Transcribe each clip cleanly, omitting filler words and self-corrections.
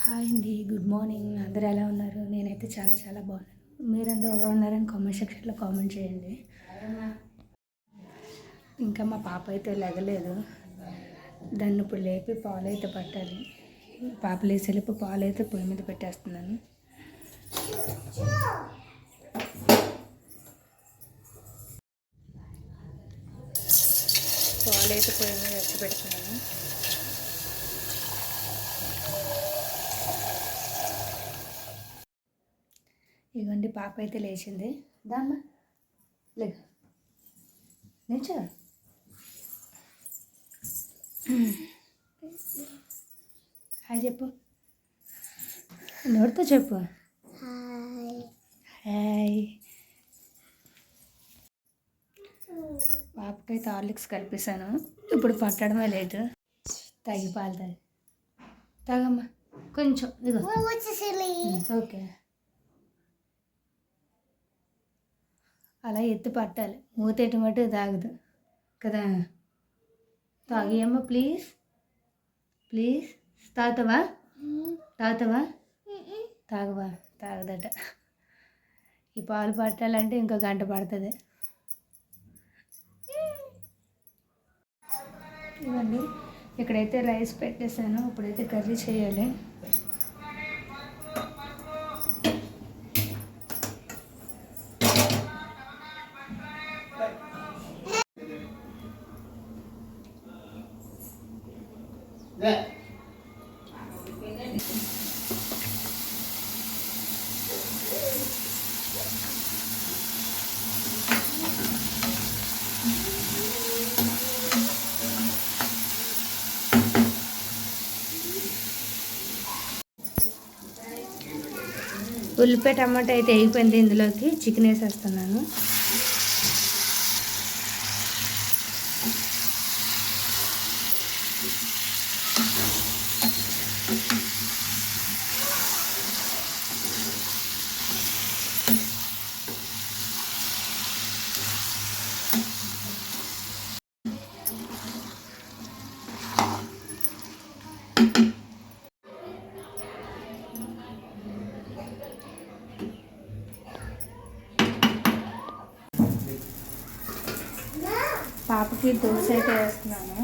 Hi అండి, good morning. అందరూ ఎలా ఉన్నారు? నేనైతే చాలా చాలా బాగున్నాను. మీరందరూ ఎలా ఉన్నారని కామెంట్ సెక్షన్లో కామెంట్ చేయండి. ఇంకా మా పాప అయితే లెగలేదు. దాన్ని ఇప్పుడు లేపి పాలు అయితే పట్టాలి. పాప లేసేలోపు పాలు అయితే పొయ్యి మీద పెట్టేస్తున్నాను. పాలు అయితే పొయ్యి మీద ఎత్తి పెడుతున్నాను. ఇదిగోండి, పాప అయితే లేచింది. దామ్మా లేక నిల్చో. హాయ్ చెప్పు, నోటితో చెప్పు. హాయ్. పాపకైతే హార్లిక్స్ కలిపేశాను. ఇప్పుడు పట్టడమే లేదు. తాగి పాలు తాగమ్మా కొంచెం. ఇదిగో ఓకే, అలా ఎత్తి పట్టాలి. మూతేటి మటు తాగదు కదా. తాగియమ్మా ప్లీజ్ ప్లీజ్. తాగుతావా తాగవా? తాగదట. ఈ పాలు పట్టాలంటే ఇంకో గంట పడుతుంది. ఇవ్వండి, ఇక్కడైతే రైస్ పెట్టేసాను. ఇప్పుడైతే కర్రీ చేయాలి. ఉల్లిపాయ టమాటా అయితే అయిపోయింది. ఇందులోకి చికెన్ వేసేస్తున్నాను. పాపకి దోశ అయితే వేస్తున్నాను.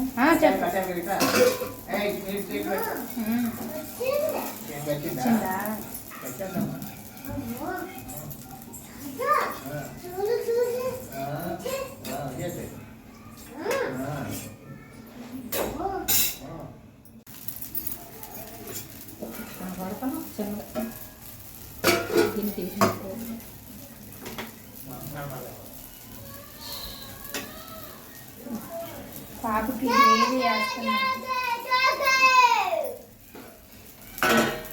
పాపకి గ్రేవీ వేస్తున్నాను.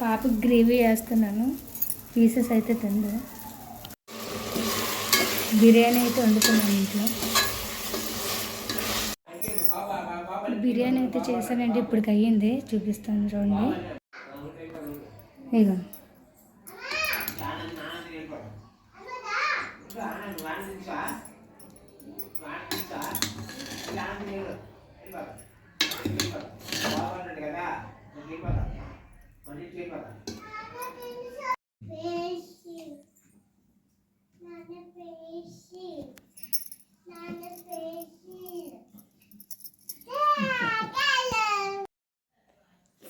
పాపకి గ్రేవీ వేస్తున్నాను. పీసెస్ అయితే తిందు. బిర్యానీ అయితే వండుతున్నాను ఇంట్లో. బిర్యానీ అయితే చేశానండి. ఇప్పటికి అయ్యింది, చూపిస్తాను చూడండి. ఇక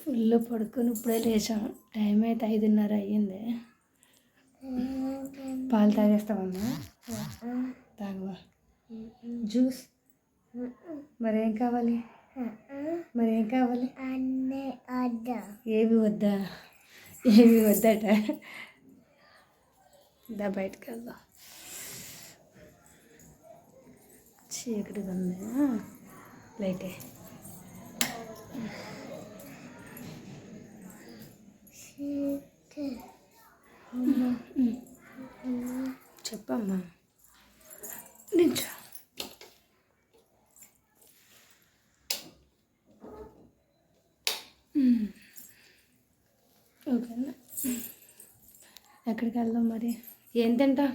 ఫుల్ పడుకొని ఇప్పుడే లేచాము. టైం అయితే 5:30 అయ్యింది. పాలు తాగేస్తామమ్మా? తాగవా? జ్యూస్ మరేం కావాలి? ఏవి వద్దా? ఏవి వద్దట. దా బయటకు వెళ్దాం. చీకటిగా ఉంది. లైటే చెప్పమ్మా. నించో. ఓకేనా, ఎక్కడికి వెళ్దాం మరి? ఏం తింటా?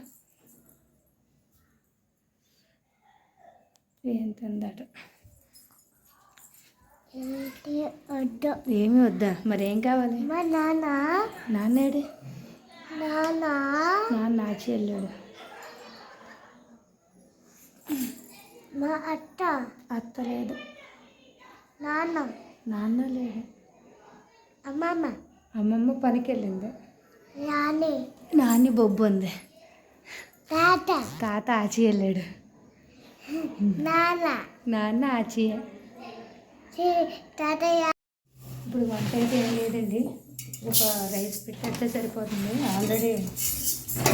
ఏం తిందట. వద్దు. ఏమి వద్దా? మరి ఏం కావాలి? మా నాన్న నాన్నేడు? నాన్న నాన్న ఆచి వెళ్ళాడు. మా అత్త అత్త లేదు. నాన్న నాన్న లేడు. అమ్మమ్మ అమ్మమ్మ పనికి వెళ్ళింది. నాని నాని బొబ్బు ఉంది. తాత తాత ఆచి వెళ్ళాడు. నాన్న నాన్న ఆచి. తాతయ్య. ఇప్పుడు వంట అయితే ఏం లేదండి, ఒక రైస్ పెట్టేస్తే సరిపోతుంది. ఆల్రెడీ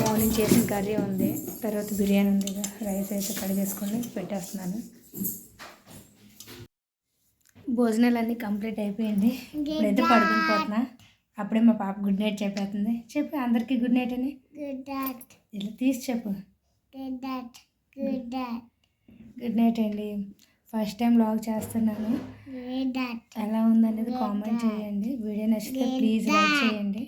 మార్నింగ్ చేసిన కర్రీ ఉంది, తర్వాత బిర్యానీ ఉంది. రైస్ అయితే కడిగేసుకొని పెట్టేస్తున్నాను. భోజనాలు అన్నీ కంప్లీట్ అయిపోయింది. ఇప్పుడైతే పడుకుని పోతున్నా. అప్పుడే మా పాప గుడ్ నైట్ చెప్పేస్తుంది. చెప్పు అందరికీ గుడ్ నైట్ అని. Good night. ఇలా తీసి చెప్పు. Good night. Good night. Good night అండి. ఫస్ట్ టైం వ్లాగ్ చేస్తున్నాను. Good night. ఎలా ఉందనేది కామెంట్ చేయండి. వీడియో నచ్చితే ప్లీజ్ లైక్ చేయండి.